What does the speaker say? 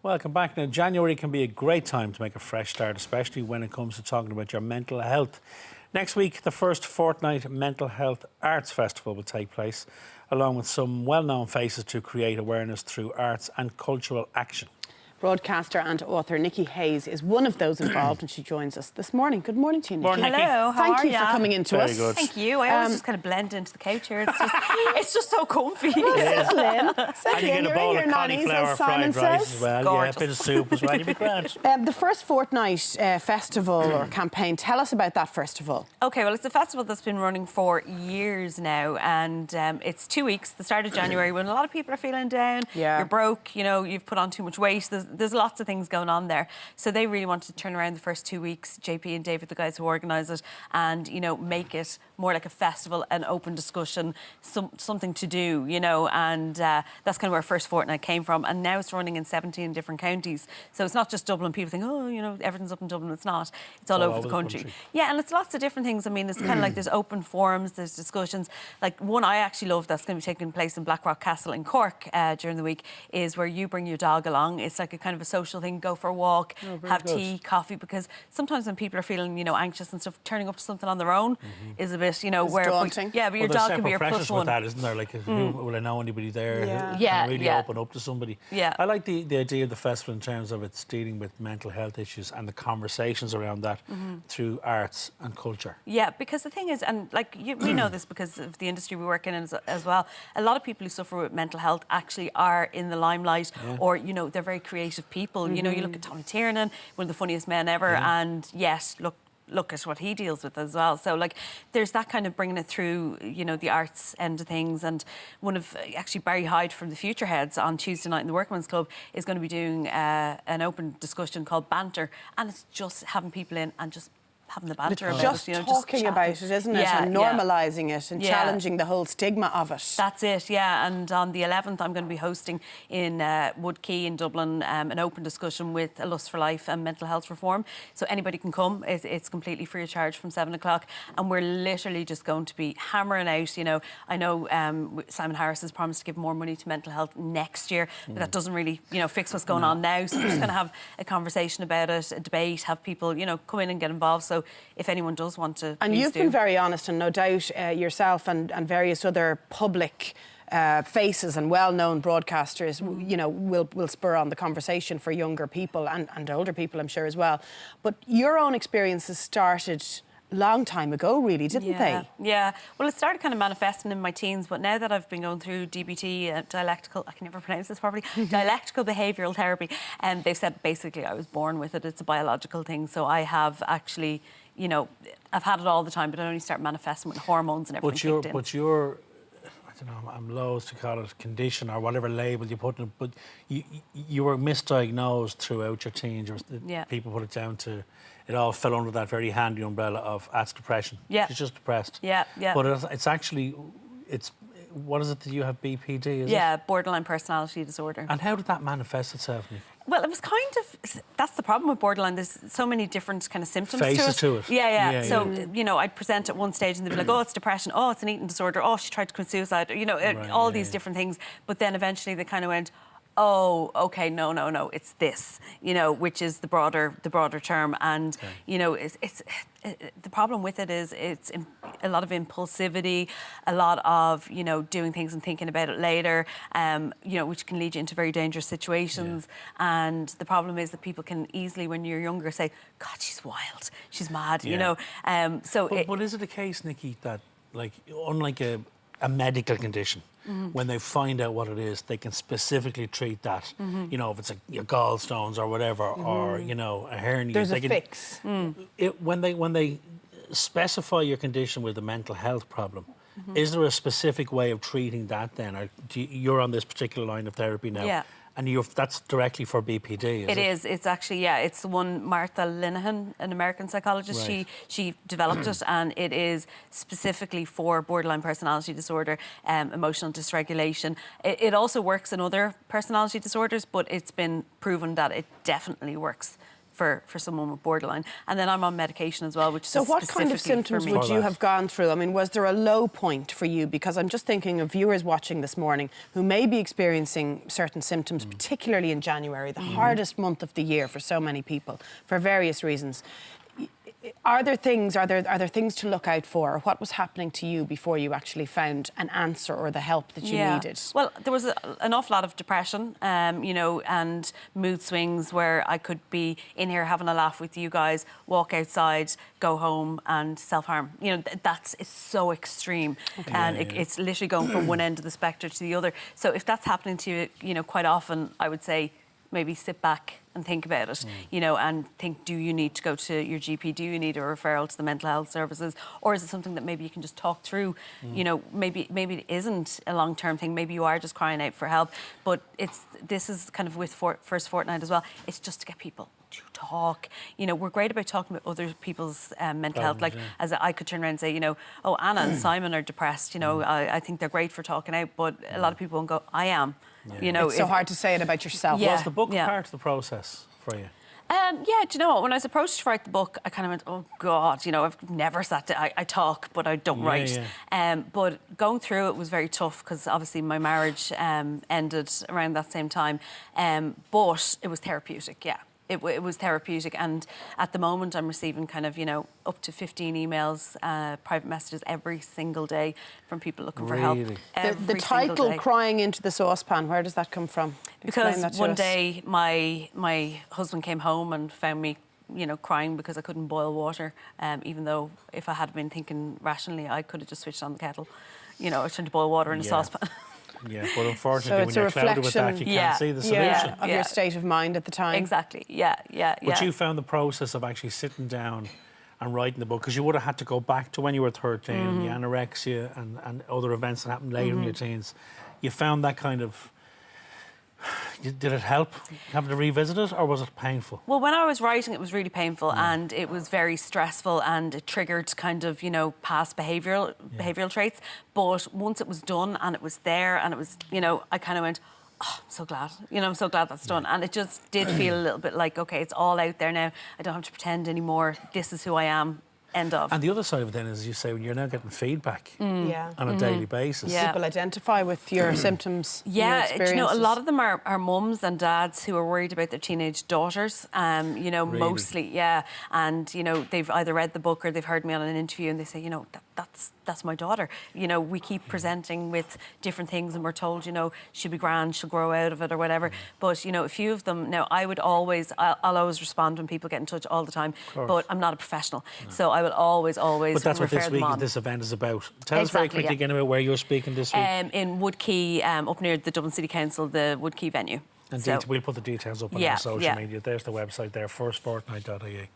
Welcome back. Now, January can be a great time to make a fresh start, especially when it comes to talking about your mental health. Next week, the first fortnight Mental Health Arts Festival will take place, along with some well-known faces to create awareness through arts and cultural action. Broadcaster and author Nikki Hayes is one of those involved, and she joins us this morning. Good morning to you, Nikki. Morning, Nikki. Hello, how Thank are you for coming in to us. Very good. Thank you. I always just kind of blend into the couch here. It's just so comfy. Settle in. And Settle you in. get a You're bowl in of your nannies, cauliflower as Simon fried rice says. as well. Gorgeous. Yeah, a bit of soup as well. You'll be grand. The first fortnight festival or campaign, tell us about that festival. Okay, well, it's a festival that's been running for years now, and it's 2 weeks, the start of January, when a lot of people are feeling down, you're broke, you know, you've put on too much weight, there's lots of things going on there. So they really wanted to turn around the first 2 weeks, JP and David, the guys who organise it, and, you know, make it more like a festival, an open discussion, something to do, you know, and that's kind of where first fortnight came from. And now it's running in 17 different counties. So it's not just Dublin. People think, oh, you know, everything's up in Dublin. It's not. It's all over the country. Yeah, and it's lots of different things. I mean, it's kind of like there's open forums, there's discussions. Like one I actually love that's going to be taking place in Blackrock Castle in Cork during the week is where you bring your dog along. It's like a kind of a social thing, go for a walk, have tea, coffee, because sometimes when people are feeling, you know, anxious and stuff, turning up to something on their own is a bit, you know, it's daunting. Yeah, but your dog can be your plus one. With that, isn't there? Like, will I know anybody there who Yeah, can really open up to somebody? Yeah. I like the idea of the festival in terms of it's dealing with mental health issues and the conversations around that through arts and culture. Yeah, because the thing is, and like we know this because of the industry we work in as well, a lot of people who suffer with mental health actually are in the limelight or, you know, they're very creative people. You know, you look at Tommy Tiernan, one of the funniest men ever, and yes, look at what he deals with as well. So, like, there's that kind of bringing it through, you know, the arts end of things. And one of, actually, Barry Hyde from the Future Heads on Tuesday night in the Workman's Club is going to be doing an open discussion called Banter. And it's just having people in and just having the banter about just it, you know, talking just about it, isn't it? And normalising it and challenging the whole stigma of it. That's it, yeah. And on the 11th, I'm going to be hosting in Wood Quay in Dublin an open discussion with A Lust for Life and mental health reform. So anybody can come. It's completely free of charge from 7 o'clock. And we're literally just going to be hammering out, you know, I know Simon Harris has promised to give more money to mental health next year, but that doesn't really, you know, fix what's going on now. So we're just going to have a conversation about it, a debate, have people, you know, come in and get involved. So if anyone does want to, and you've been very honest, and no doubt yourself and various other public faces and well-known broadcasters, you know, will spur on the conversation for younger people and older people, I'm sure, as well. But your own experiences started long time ago, really, didn't they? Yeah. Well, it started kind of manifesting in my teens, but now that I've been going through DBT, dialectical, I can never pronounce this properly, dialectical behavioural therapy, and they've said basically I was born with it. It's a biological thing. So I have actually, you know, I've had it all the time, but it only started manifesting when hormones and everything kicked in. But your, I don't know, I'm loath to call it condition or whatever label you put in it, but you were misdiagnosed throughout your teens. People put it down to, it all fell under that very handy umbrella of that's depression. Yeah. She's just depressed. Yeah. But it's actually, what is it that you have, BPD, is it? Yeah, borderline personality disorder. And how did that manifest itself, Nick? Well, it was kind of, that's the problem with borderline. There's so many different kind of symptoms Faces to it. to it. Yeah. So, you know, I'd present at one stage and they'd be like, oh, it's depression. Oh, it's an eating disorder. Oh, she tried to commit suicide. You know, all these different things. But then eventually they kind of went, oh, okay, no, it's this, you know, which is the broader term. And, you know, the problem with it is it's a lot of impulsivity, a lot of, you know, doing things and thinking about it later, you know, which can lead you into very dangerous situations. And the problem is that people can easily, when you're younger, say, God, she's wild, she's mad, you know. But is it a case, Nikki, that, like, unlike a medical condition, when they find out what it is, they can specifically treat that. You know, if it's your gallstones or whatever, or, you know, a hernia. There's a fix. When they specify your condition with a mental health problem, is there a specific way of treating that then? Or you're on this particular line of therapy now. Yeah. And that's directly for BPD, is it? It is. It's actually, it's the one Martha Linehan, an American psychologist. Right. She developed it, and it is specifically for borderline personality disorder, emotional dysregulation. It also works in other personality disorders, but it's been proven that it definitely works for someone with borderline. And then I'm on medication as well, which so is what kind of specifically symptoms for me. would you have gone through? I mean, was there a low point for you? Because I'm just thinking of viewers watching this morning who may be experiencing certain symptoms, particularly in January, the hardest month of the year for so many people, for various reasons. Are there things to look out for? What was happening to you before you actually found an answer or the help that you needed? Well, there was an awful lot of depression, you know, and mood swings where I could be in here having a laugh with you guys, walk outside, go home and self-harm. You know, it's so extreme. Okay. And it's literally going from one end of the spectrum to the other. So if that's happening to you, you know, quite often, I would say maybe sit back and think about it, you know, and think, do you need to go to your GP? Do you need a referral to the mental health services? Or is it something that maybe you can just talk through? You know, maybe it isn't a long-term thing. Maybe you are just crying out for help. But this is kind of with First Fortnight as well. It's just to get people to talk. You know, we're great about talking about other people's mental health. Like, as I could turn around and say, you know, oh, Anna and Simon are depressed. You know, I think they're great for talking out. But a lot of people won't go, I am. Yeah. You know, it's so hard to say it about yourself. Was the book part of the process for you? Yeah, do you know what? When I was approached to write the book, I kind of went, oh, God, you know, I've never sat down. I talk, but I don't write. Yeah. But going through it was very tough because obviously my marriage ended around that same time. But it was therapeutic, yeah. It was therapeutic, and at the moment I'm receiving kind of, you know, up to 15 emails, private messages every single day from people looking for help. The title "Crying into the Saucepan," where does that come from? Because one day my husband came home and found me, you know, crying because I couldn't boil water, even though if I had been thinking rationally, I could have just switched on the kettle. You know, I was trying to boil water in a saucepan. Yeah, but unfortunately, when you're clouded with that, you can't see the solution. Of your state of mind at the time. Exactly, yeah. But you found the process of actually sitting down and writing the book, because you would have had to go back to when you were 13, the anorexia and other events that happened later in your teens. You found that kind of... Did it help having to revisit it, or was it painful? Well, when I was writing, it was really painful and it was very stressful, and it triggered kind of, you know, past behavioural traits. But once it was done and it was there and it was, you know, I kind of went, oh, I'm so glad. You know, I'm so glad that's done. And it just did feel a little bit like, OK, it's all out there now. I don't have to pretend anymore. This is who I am. End of. And the other side of it then is, you say, when you're now getting feedback on a daily basis. Yeah. People identify with your symptoms. Yeah, you know, a lot of them are mums and dads who are worried about their teenage daughters. You know, really? Mostly, yeah. And you know, they've either read the book or they've heard me on an interview, and they say, you know, that's my daughter. You know, we keep presenting with different things, and we're told, you know, she'll be grand, she'll grow out of it or whatever. But you know, a few of them now, I'll always respond when people get in touch all the time. But I'm not a professional, so I will always But that's what this event is about. Tell us very quickly again about where you're speaking this week. In Woodkey, up near the Dublin City Council, the Woodkey venue. And we'll put the details up on our social media. There's the website there, firstfortnight.ie.